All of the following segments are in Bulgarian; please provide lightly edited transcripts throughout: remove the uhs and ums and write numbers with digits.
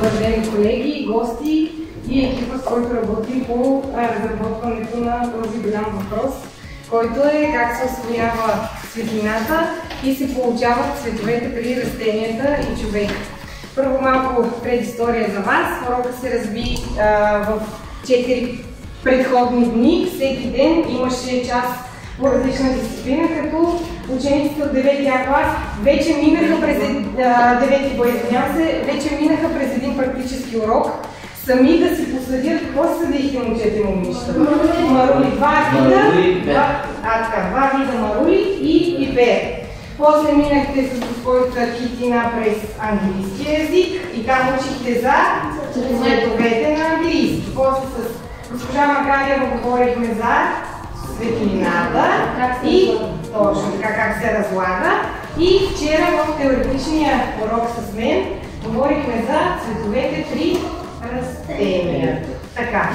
Добър ден, колеги, гости и екипа, с който работим по разработването на този голям въпрос, който е как се усвоява светлината и се получават цветовете при растенията и човека. Първо малко предистория за вас. Урока се разби в 4 предходни дни. Всеки ден имаше час по различна дисциплина, като учениците от 9 клас вече минаха през вече минаха през един практически урок, сами да си посъдят какво се съдихте, момчета и момичета. Марули, два вида марули и пипер. После минахте с госпожата Китина през английски език и там учихте за цветовете на английски. После с госпожа Макария говорихме за светлината и точно така как се разлага. И вчера в теоретичния урок с мен говорихме за цветовете при растения. Така,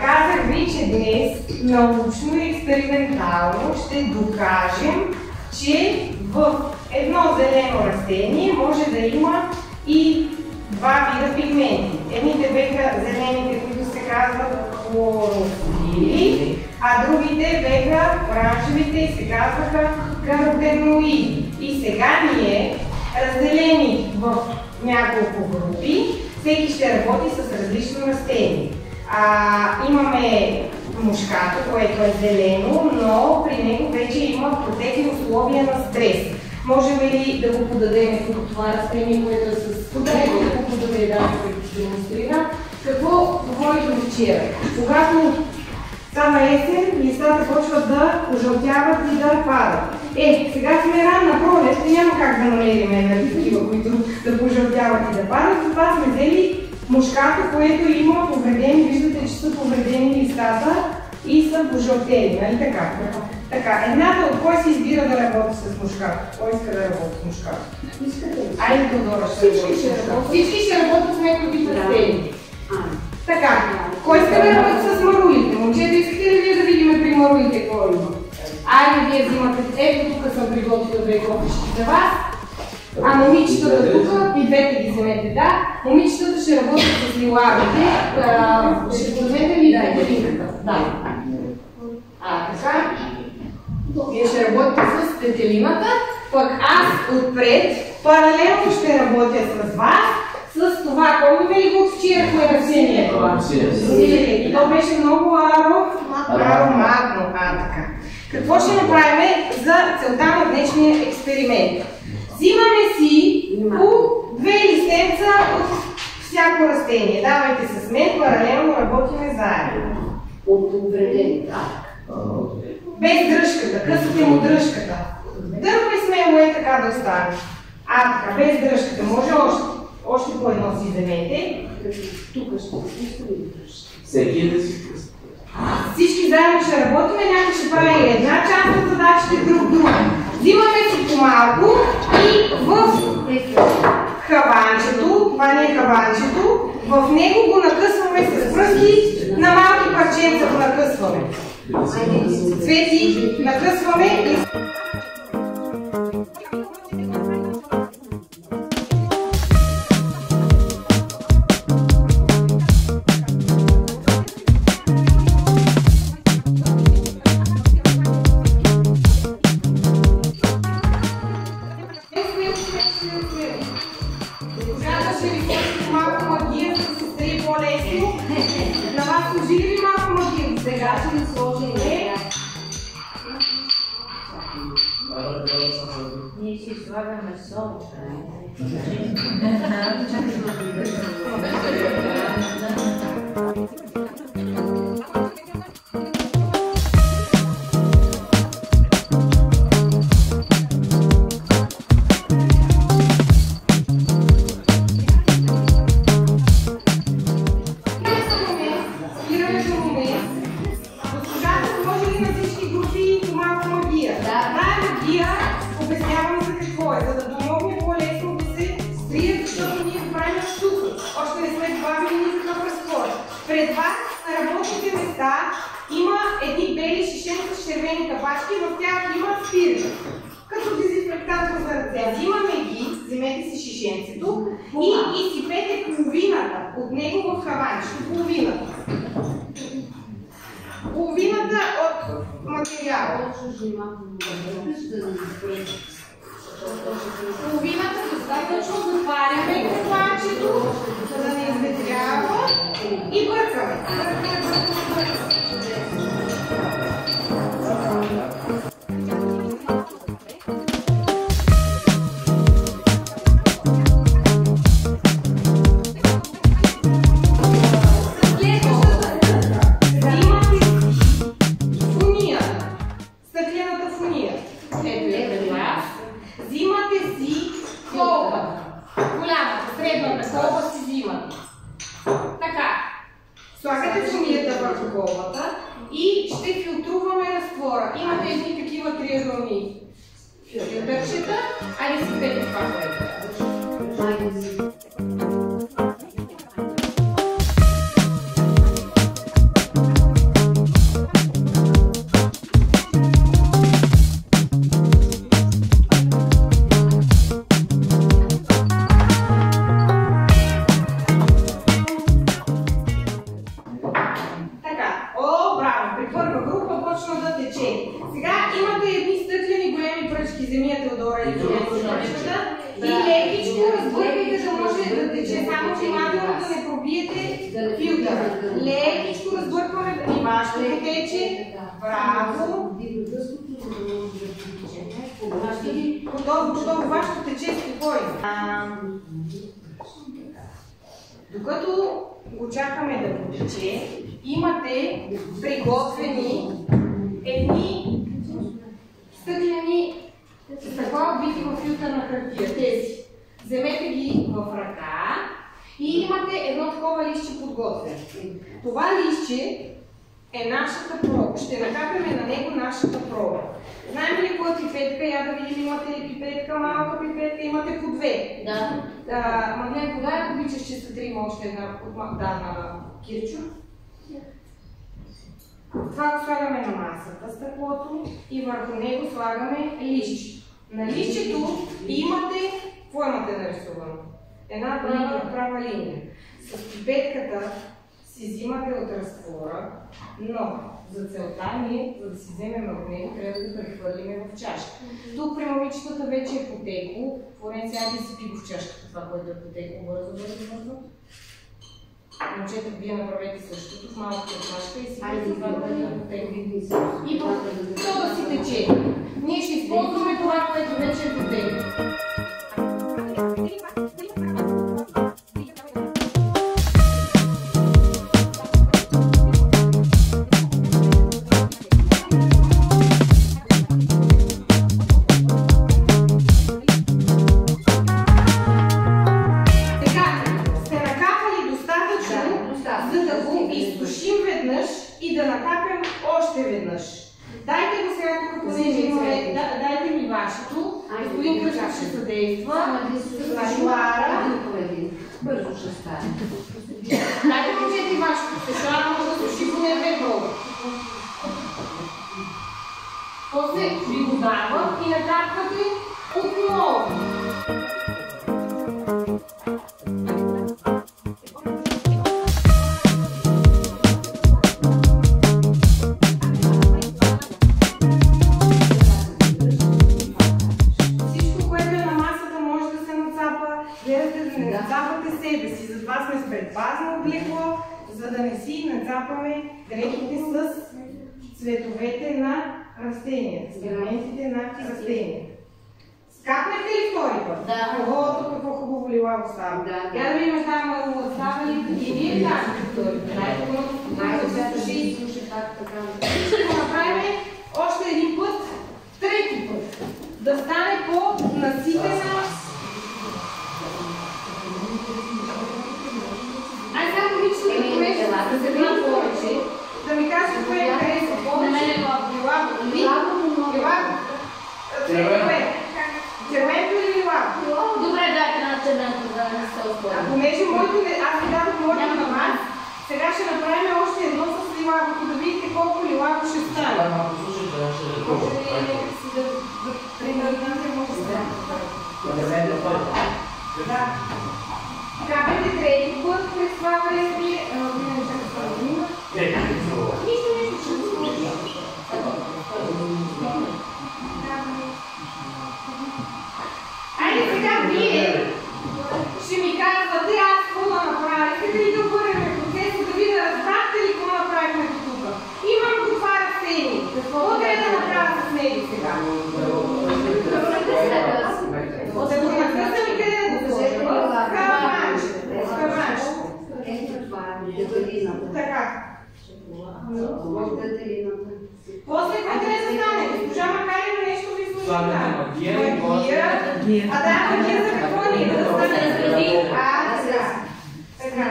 казах ви, че днес научно и експериментално ще докажем, че в едно зелено растение може да има и два вида пигменти. Едните беха зелените, които се казват хлорофили, а другите беха оранжевите и се казваха каротеноиди. И сега ние, разделени в няколко групи, всеки ще работи с различно растение. Имаме мушкато, което е зелено, но при него вече има протекли условия на стрес. Можем ли да го подадем тук това растение, което е с подадем, да го подадем, което ще демонстрира? Какво говорихме вчера? Когато става есен, листата почват да пожълтяват и да падат. Сега сме ранна пролет и няма как да намерим такива, които да пожълтяват и да падат. Затова сме взели мушкато, което има повредени, виждате, че са повредени листата и са пожълтели, нали така? Така, едната от кой се избира да работи с мушкато? Кой иска да работи с мушкато? Айде, Тодора ще работи. Всички ще работят с някой вид растения. Така, кой иска да работи с марулите? Момчета, искате ли вие да видим при марулите какво има? Айде, вие взимате, ето тук съм приготвила две кофички за вас. А момичетата тук, и двете ги вземете, да. Момичетата ще работят с лилавите. Ще подадете ли петелинката? Да. Така. Вие ще работите с петелината, пък аз отпред паралелно ще работя с вас. С това, помните ли го вчерахме растението? И то беше много ароматно. Така. Какво ще направим за целта на днешния експеримент? Взимаме си по 2 листенца от всяко растение. Давайте с мен, паралелно работиме заедно. От увредени. Без дръжката, късате му дръжката. Дърпай смело е така да остане. Така, без дръжката. Може още по едно си вземете. Тук ще дръжката. Всеки да си късате. Всички заедно ще работим, някой ще прави една част от задачите, друга. Взимаме си по-малко и в хаванчето, това не е хаванчето, в него го накъсваме с пръски, на малки парченца го накъсваме. Цвети, накъсваме и... Ние си слагаме сол. Пред вас на работните места има едни бели шишенца с червени капачки, в тях има спирт. Като дезинфектатор за ръце. Взимаме ги, вземете си шишенцето И изсипете половината от него в хаванчето. Половината от материала. Половината достатъчно затваряме хаванчето, за да не изветрява и бъркаме. Слагате фунията върху колбата и ще филтруваме разтвора. Имате едни такива триъгълни филтърчета, айде си пете това, което и лекичко разбъркайте, да може да тече, само внимателно да не пробиете филтъра. Лекичко разбъркваме и вашето тече. Браво! Готово, вашето тече спокойно. Докато го чакаме да потече, имате приготвени едни стъклени с такова обвити във филтърна хартия. Тези. Вземете ги в ръка и имате едно такова листче подготвено. Това листче е нашата проба. Ще накапяме на него нашата проба. Знаем ли кой е пипетка? Я да видим, имате ли пипетка, малка пипетка, имате по две. Да. Мадлен, кога я обичаш, че са три, има още една на Кирчо? Това го слагаме на масата, стъклото, и върху него слагаме листче. На листчето имате, какво имате нарисувано? Една права линия. С пипетката си взимате от разтвора, но за целта ние, за да си вземем от него, трябва да прехвърлиме в чашка. Тук при момичетата вече е потекло. Флоренция, айде си пи в чашката това, което е потекло, бързо. Момчета, вие направете същото в малката чашка и си пи това, което е потекло. И то да си тече. Ние ще използваме това, което вече е потекло. И да накапем още веднъж. Дайте го сега тук, понеже имаме, дайте ми вашето. Господин Кръчев ще съдейства. С Лара. Бързо ще стане. Дайте момчета и вашето. Сега може да суши поне две проби. После ви го давам и накапвате отново. Затова сме с предпазно облекло, за да не си нацапаме дрехите с цветовете на растенията, с елементите на растенията. Скапнете ли втори път? Да. Ого, какво хубаво лилаво става. Я да видим там става ли и вие кажете втори път. Ще го направим още един път, трети път. Да стане по-наситена. Да ми кажете кое е харесва повече. Червенто или лилаво? Добре, дайте на червенто, да не се отворя. А понеже аз ви дадох моето на вас, сега ще направим още едно с лилавото, да видите колко лилаво ще стане. Да. Капете трети път през това време. Нищо, ще го случи. Айде сега вие ще ми казвате аз какво да направя. Искате ли да обърнем процеса, да ви да разбрахте ли какво направихме до тук? Имам до това разсени. Какво трябва да направя с него сега? Да го накъсам и къде да го сложим? Така. После какво трябва да стане? Госпожа Макарина нещо ви служи там. Магия. А да, магия за какво ни? Да стане разреди. Така.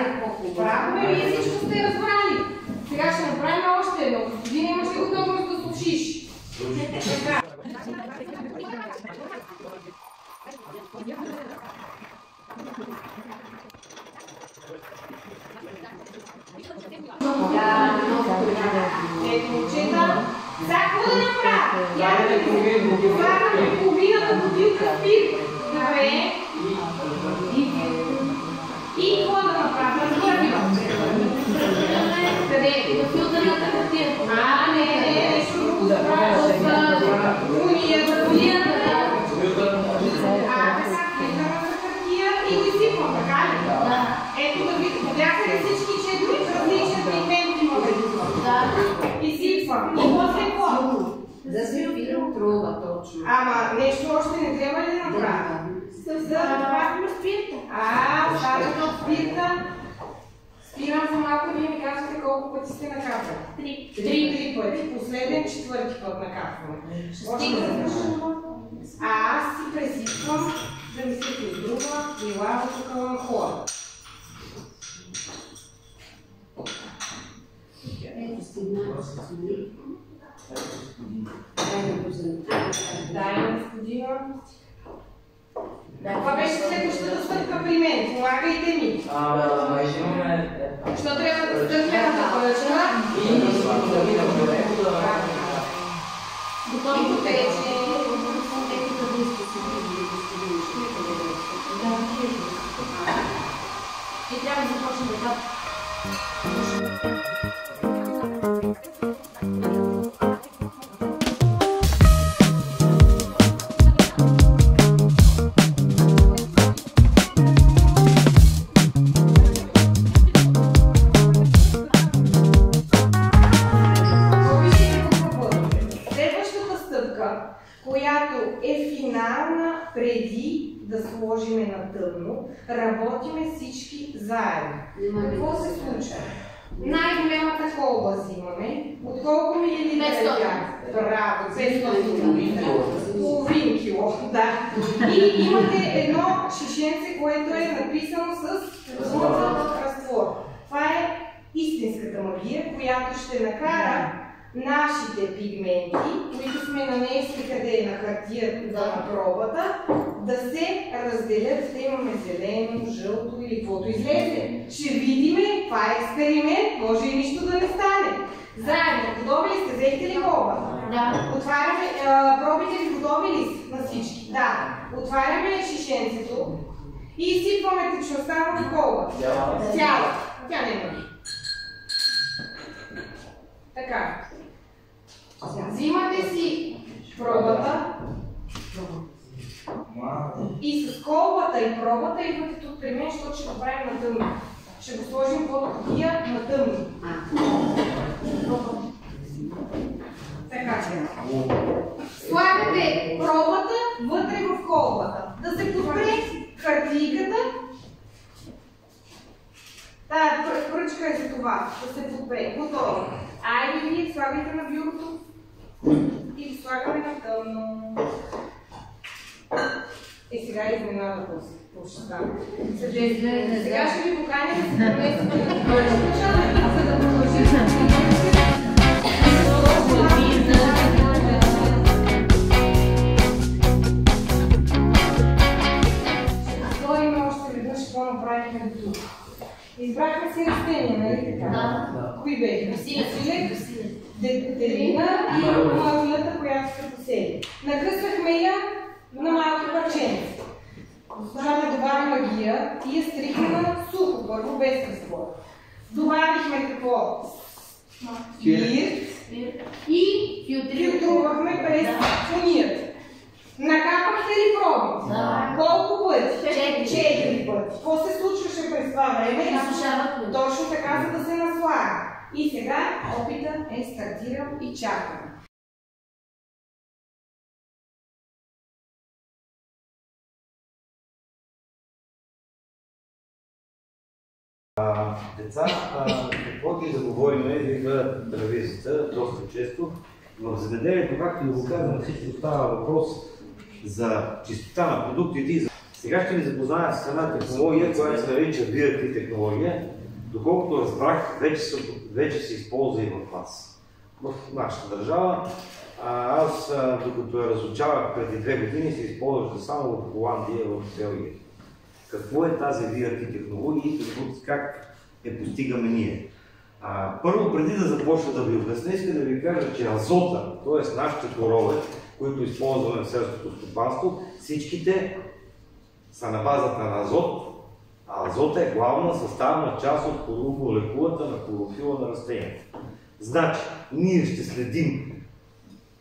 Браво ме, вие всичко сте разбрали. Сега ще направим още едно. Господин, имаш ли готовност да слушиш? Така. Ето, момчета. Сега какво да направя? Я да ви слагаме половината бутилка спирт. Добре. И какво да направя? Къде? Да филтърната хартия. Не, нещо друго да правя. Унията, унията. Така, филтърната хартия и го изсипвам, така ли? Ето да видите, видяха ли всички, че различен пигмент има да изсипвам. И после какво? Да се филтрира проба точно. Ама нещо още не трябва ли да направя? Да добавим спирта. Оставям от спирта. Спирам за малко, вие ми казвате колко пъти сте накапали. 3 пъти. Последен 4-ти път накапваме. Аз си пресипвам да ми се придруга и лава тук на хора. Дай на господина. Това беше следващата стъпка при мен. Помагайте ми. Що трябва да стъпне на пъчка? Готови потече. И трябва да започнем да преди да сложиме на тъмно, работиме всички заедно. Какво се случва? Най-голямата колба взимаме. От колко милилитра е тя? Браво, 500 милилитра. Половин кило, да. И имате едно шишенце, което е написано с златен разтвор. Това е истинската магия, която ще накара нашите пигменти, които сме нанесли къде на хартията на пробата, да се разделят, да имаме зелено, жълто или каквото излезе. Ще видиме, това е експеримент, може и нищо да не стане. Заедно, готови ли сте? Взехте ли колбата? Да. Отваряме, пробите ли, готови ли са на всички? Да. Отваряме шишенцето и изсипваме течността в колбата. Цяла. Тя не има. Така. Взимате си пробата и с колбата и пробата идвате тук при мен, защото ще го правим на тъмно. Ще го сложим под кутия на тъмно. Така. Слагате пробата вътре в колбата. Да се подпре хартийката. Тая пръчка е за това, да се подпре. Готово. Айде вие слагайте на бюрото и ги слагаме на тъмно. И сега изненада какво ще стане. Сега ще ви поканя да се преместите на първича, за да продължим. Повторим още веднъж какво направихме до тук. Избрахме си растения, нали така? Да. Кои бяха? Силек, детерина и марулята, която сте посели. Накъсахме я на малки парченца. Госпожа да добавим я и я стрихна сухо, първо без разтвор. Добавихме какво? Спирт И филтрувахме през фунията. Накапахте ли проби? Да. Колко пъти? 4 пъти. Какво се случваше през това време? Изсушават. Точно така, за да се наслага. И сега опитът е стартирал и чакаме. Деца, каквото и да говорим, вие гледат телевизията доста често. В земеделието, както да го казвам, всичко става въпрос за чистота на продуктите и за... Сега ще ви запозная с една технология, която се нарича VRT технология. Доколкото разбрах, вече се използва и в нас. В нашата държава. Аз, докато я разучавах преди 2 години, се използваше само в Холандия и в Белгия. Какво е тази VRT технология и как постигаме ние? Първо, преди да започна да ви обясня, искам да ви кажа, че азота, т.е. нашите торове, които използваме в селското стопанство, всичките са на базата на азот, а азота е главна съставна част от молекулата на хлорофила на растението. Значи, ние ще следим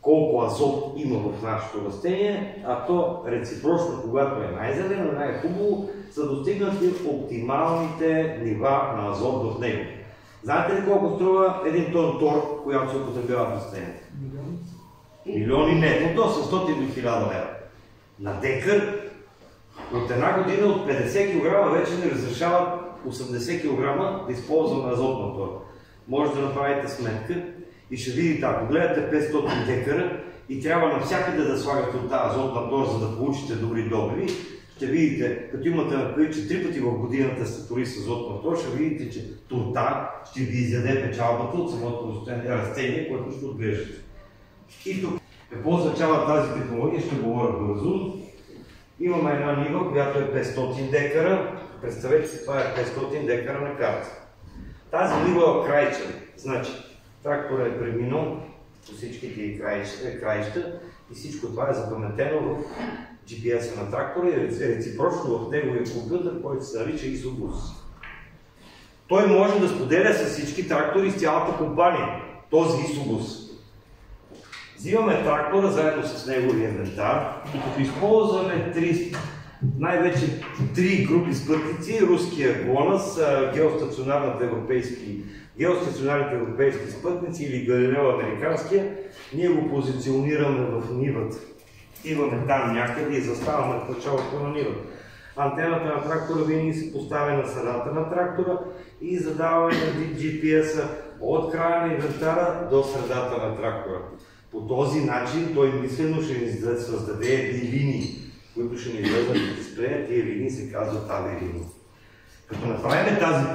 колко азот има в нашето растение, а то реципрочно, когато е най-зелено, най-хубаво, са достигнати оптималните нива на азот в него. Знаете ли колко струва 1 тон тор, която се употребява в растението? Милиони не, до 800 до 1000 лева. На декар от една година от 50 кг вече не разрешават 80 кг да използваме азотна тора. Може да направите сметка и ще видите, ако гледате 500 декара и трябва навсякъде да слагате от тази азотна тора, за да получите добри добиви, ще видите, като имате напред, че 3 пъти в годината сте тори с азотна тора, ще видите, че турта ще ви изяде печалбата от самото растение, което ще отглеждате. И тук, какво означава тази технология, ще говоря бързо. Имаме една нива, която е 500 декара. Представете си, това е 500 декара на карта. Тази нива е крайчена. Значи, тракторът е преминал по всичките краища и всичко това е запаметено в GPS-а на трактора и реципрочно в неговия компютър, който се нарича ISOBUS. Той може да споделя с всички трактори с цялата компания, този ISOBUS. Взимаме трактора заедно с неговия инвентар и като използваме най-вече 3 групи спътници, руския ГЛОНАСС, геостационарните европейски спътници или Галилео американския, ние го позиционираме в нивата. Имаме там някъде и заставаме в началото на нивата. Антената на трактора винаги се поставя на средата на трактора и задаваме на GPS-а от края на инвентара до средата на трактора. По този начин той мислено ще ни създаде едни линии, които ще ни излезат на дисплея. Тия линии се казват авиалинии. Като направим тази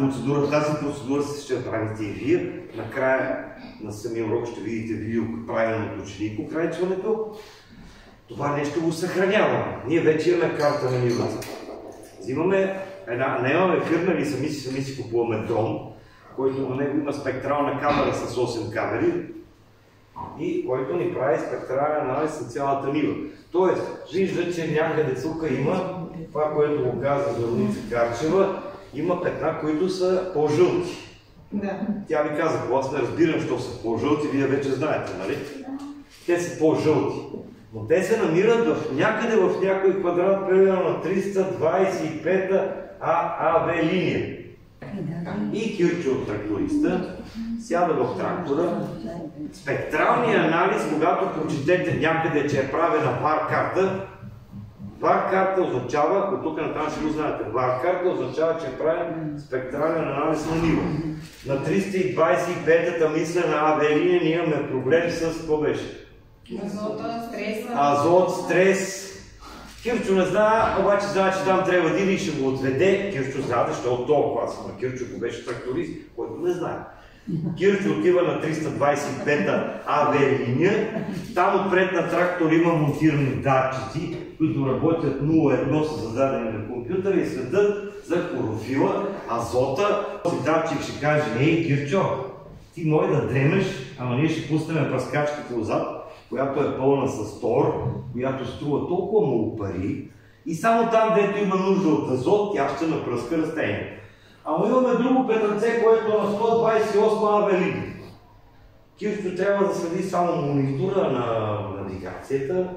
процедура ще направите и вие. Накрая на самия урок ще видите видео правилното ученико крайчването. Това нещо го съхраняваме. Ние вече имаме карта на нивата. Наемаме фирма или сами си купуваме дрон, който на него има спектрална камера с 8 камери и който ни прави спектрален анализ на цялата нива. Тоест, вижда, че някъде тук има това, което го каза Зорница Карчева, има петна, които са по-жълти. Да. Тя ви каза, аз не разбирам, що са по-жълти, вие вече знаете, нали? Те са по-жълти. Но те се намират някъде в някой квадрат, примерно на 325 АВ линия. И Кирчо от тракториста сяда в трактора. Спектралният анализ, когато прочетете някъде, че е правена вар карта, вар карта означава, от тук натам ще го знаете, вар карта означава, че е правен спектрален анализ на ниво. На 325-та мислена АВ линия ние имаме проблем с какво беше? Азот, стрес. Кирчо не знае, обаче знае, че там трябва да и ще го отведе. Кирчо знае, защото от толкова класа, но Кирчо го беше тракторист, който не знае. Кирчо отива на 325-та АВ линия, там отпред на трактор има монтирани датчици, които работят 0,1 са зададени на компютъра и следят за хлорофила, азота. Този датчик ще каже, ей Кирчо, ти може да дремеш, ама ние ще пуснем пръскачката отзад, която е пълна с тор, която струва толкова много пари И само там, дето има нужда от азот, тя ще напръска растението. Ама имаме друго петърце, което е на 128 авелини. Кирчо трябва да следи само монитора на навигацията,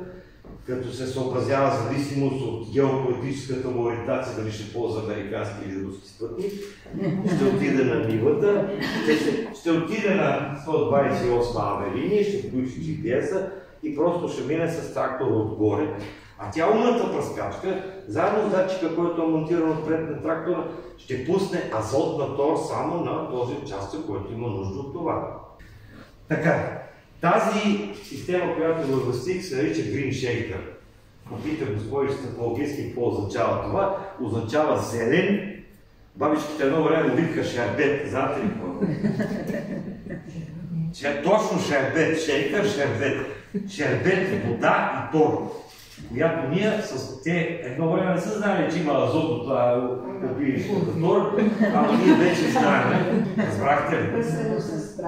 като се съобразява зависимост от геополитическата му ориентация, дали ще ползва американски или руски спътник. Ще отиде на нивата, ще отиде на 128 авелини, ще включи GPS-а и просто ще мине с трактора отгоре. А тя умната пръскачка, заедно с датчика, който е монтиран отпред на трактора, ще пусне азотна тор само на този участък, който има нужда от това. Така, тази система, която въвестих, се нарича Green Shaker. Попитах госпожицата по английски какво означава това. Означава зелен. Бабичките едно време викаха шербет. Знаете ли какво? Точно шербет, шейкър, шербет. Шербет, вода и тор. Която ние с те едно време не са знали, че има азот от опилището тор, ама ние вече знаем. Разбрахте ли?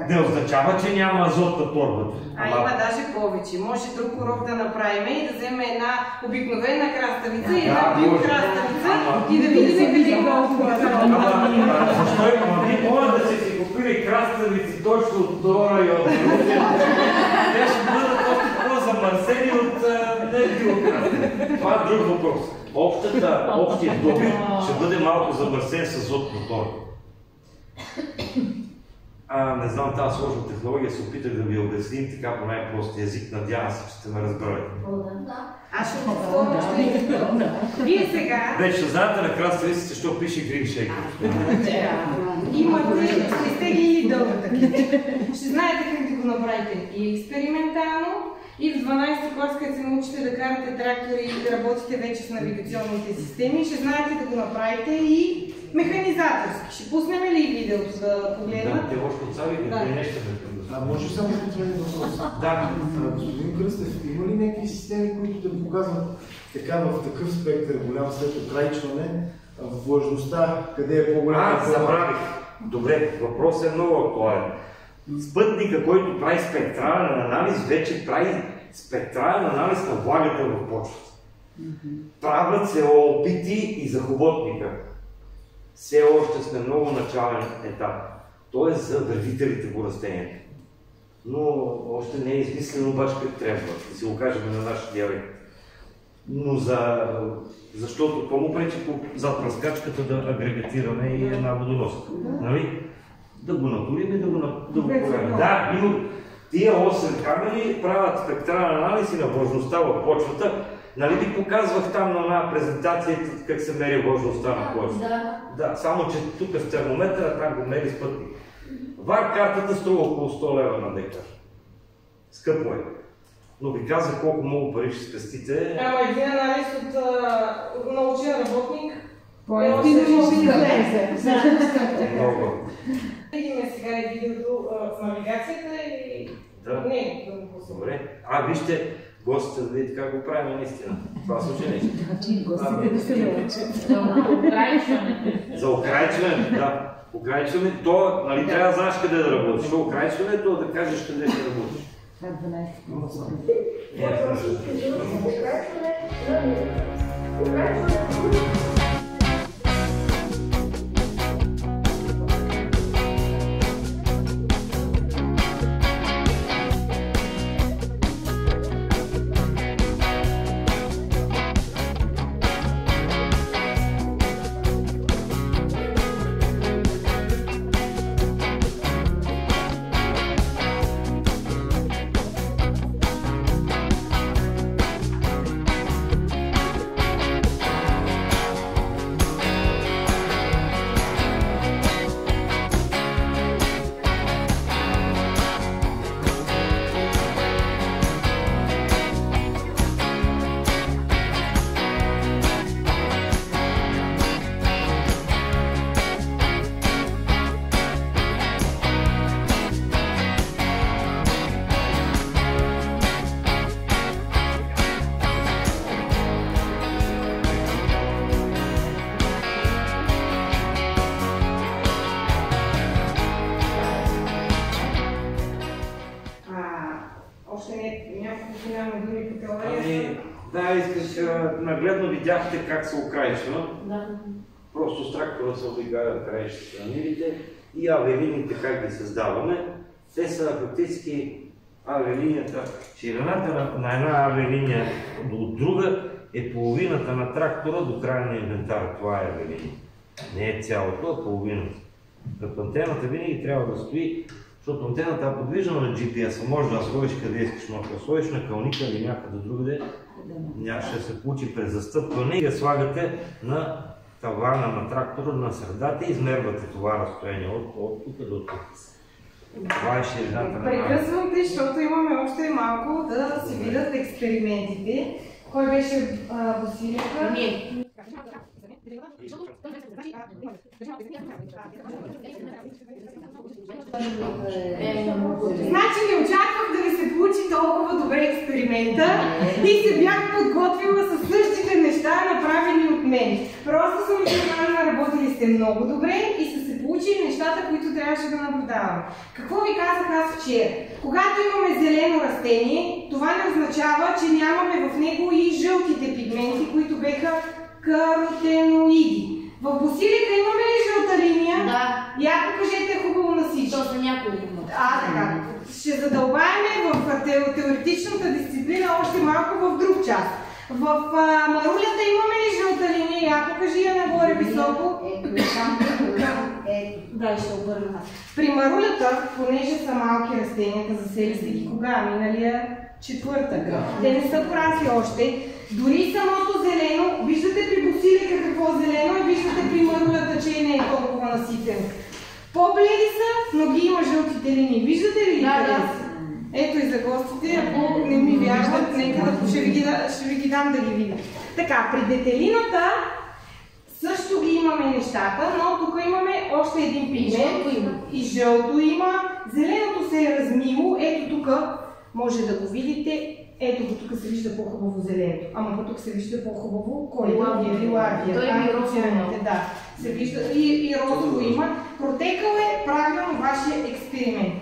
Не означава, че няма азот на торбата. Има даже повече. Може друг урок да направим и да вземе една обикновена краставица и една биокраставица и да видим къде колко азот. Защо има? Вие може да си купили краставици точно от тора и от Русия. Те ще бъдат още по-замърсени от биокраставици. Това е друг въпрос. Общият добив ще бъде малко замърсен с азот на тора. Не знам, тази сложна технология се опитах да ви обясним така по най-простия език. Надявам се, че сте ме разбрали. Аз ще повторя още. Вие сега... Вече знаете на краставиците, защо пише Green Shaker. Имате, ще сте ги дългата клетка. Ще знаете как да го направите и експериментално, и в 12-ти клас, като се научите да карате трактори и да работите вече с навигационните системи, ще знаете да го направите и механизаторски. Ще пуснем ли видеото да погледнем? Да, те още отцавите, да. Нещо да може само да отведем въпрос. Да. Господин Кръстев, има ли някакви системи, които да показват така в такъв спектър, голям след окрайчване, влажността, къде е по-голяма? Забравих. Добре, въпросът е много актуален. Спътника, който прави спектрален анализ, вече прави спектрален анализ на влагата в почвата. Правят се опити и за хоботника. Все още сме много начален етап. Той е за вредителите по растението. Но още не е измислено обаче как трябва, да си го кажем на нашия диалект. Но защото това му пречи зад пръскачката да агрегатираме и една водоноска. Нали? Да го натурим и да го правим. Да, тия 8 камери правят спектрален анализ и на влажността в почвата. Нали ви показвах там на една презентация как се мери влажността на почвата? Да, само че тук с термометъра, там го мери спътник. ВАР картата струва около 100 лева на декар. Скъпо е. Но ви казах колко много пари ще спестите. Един анализ от научен работник. По-ефтино ще излезе. Много. Видим сега и видеото с навигацията и... Да. Не, да го пуснем. Добре. Вижте, гостите да видите как го правим наистина. Това случай нещо. Гостите да се научат. За окрайчване, да. Окрайчване, то, нали, трябва да знаеш къде да работиш. Окрайчването да кажеш къде ще работиш. нагледно видяхте как се украйчва. Да. Просто с трактора се обикаля краищата на нивите и авелините как ги създаваме. Те са фактически авелинията. Ширината на една авелиния от друга е половината на трактора до края на инвентара. Това е авелиния. Не е цялото, а половината. Като антената винаги трябва да стои, защото антената е подвижна на GPS-а. Може да я сложиш къде искаш, но ако я сложиш на кълника или някъде другаде, ще се получи през застъпване и я слагате на тавана на трактора, на средата и измервате това разстояние от тук до тук. Това е ширината на... Прекъсвам те, защото имаме още малко да се видят експериментите. Кой беше Василевка? Ние. Значи не очаквах да ви се получи толкова добре експеримента и се бях подготвила с същите неща, направени от мен. Просто съм изненадана, работили сте много добре и са се получили нещата, които трябваше да наблюдавам. Какво ви казах аз вчера? Когато имаме зелено растение, това не означава, че нямаме в него и жълтите пигменти, които беха каротеноиди. В босилика имаме ли жълта линия? Да. Я покажете хубаво на всички. То са няколко. Така. Ще задълбаеме в теоретичната дисциплина още малко в друг част. В марулята имаме ли жълта линия? Я покажи я нагоре високо. Да, ще обърна. При марулята, понеже са малки растенията, засели сте ги кога? Миналия четвъртък. Те не са порасли още. Дори самото зелено, виждате при босилика какво зелено и виждате при марулята, че не е толкова наситен. По-бледи са, но ги има жълтите линии. Виждате ли? Да. Ето и за гостите, ако не ми вярват, нека ще ви ги дам да ги видят. Така, при детелината също ги имаме нещата, но тук имаме още един пигмент. И жълто има. Зеленото се е размило. Ето тук може да го видите. Ето го, тук се вижда по-хубаво зеленото. Ама тук се вижда по-хубаво лилавия. Той ми розово. Да, се вижда и розово има. Протекал е правилно вашия експеримент.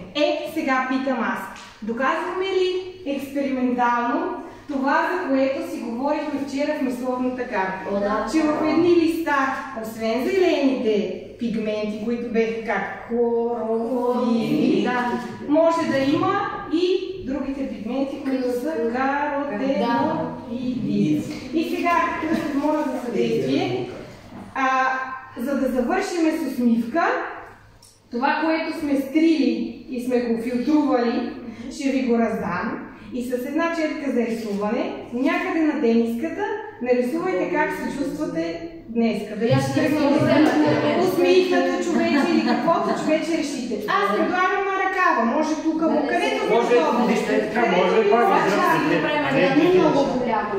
Сега питам аз. Доказваме ли експериментално това, за което си говорихме вчера в мисловната карта? Че в едни листа, освен зелените пигменти, които бяха как хлорофили, може да има и другите пигменти, които са каротеноиди. И сега, моля за съдействие, за да завършим с усмивка, това, което сме скрили и сме го филтрували, ще ви го раздам. И с една четка за рисуване, някъде на тениската, нарисувайте как се чувствате днеска. Дали ще усмихната човече или каквото човече решите. Аз предлагам на ръкава, може тук, където ви удобно. Може пак да Много голямо.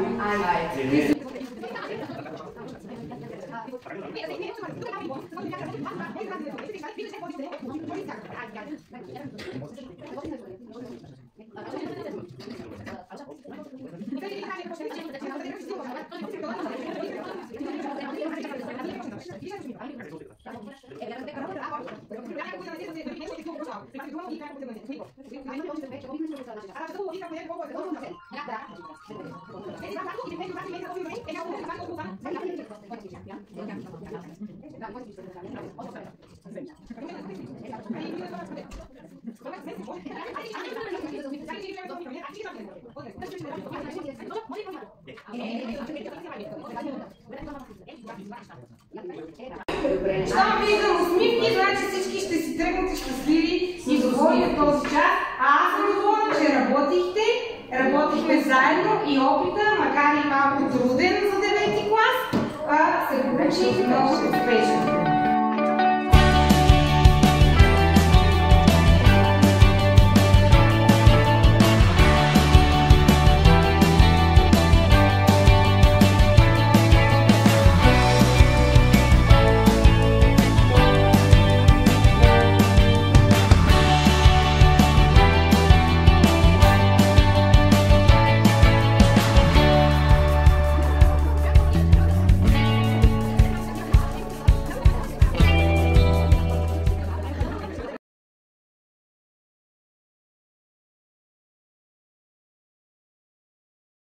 Щом виждам усмивки, значи всички ще си тръгнете щастливи и доволни в този час. А аз съм доволна, че работихте, работихме заедно и опита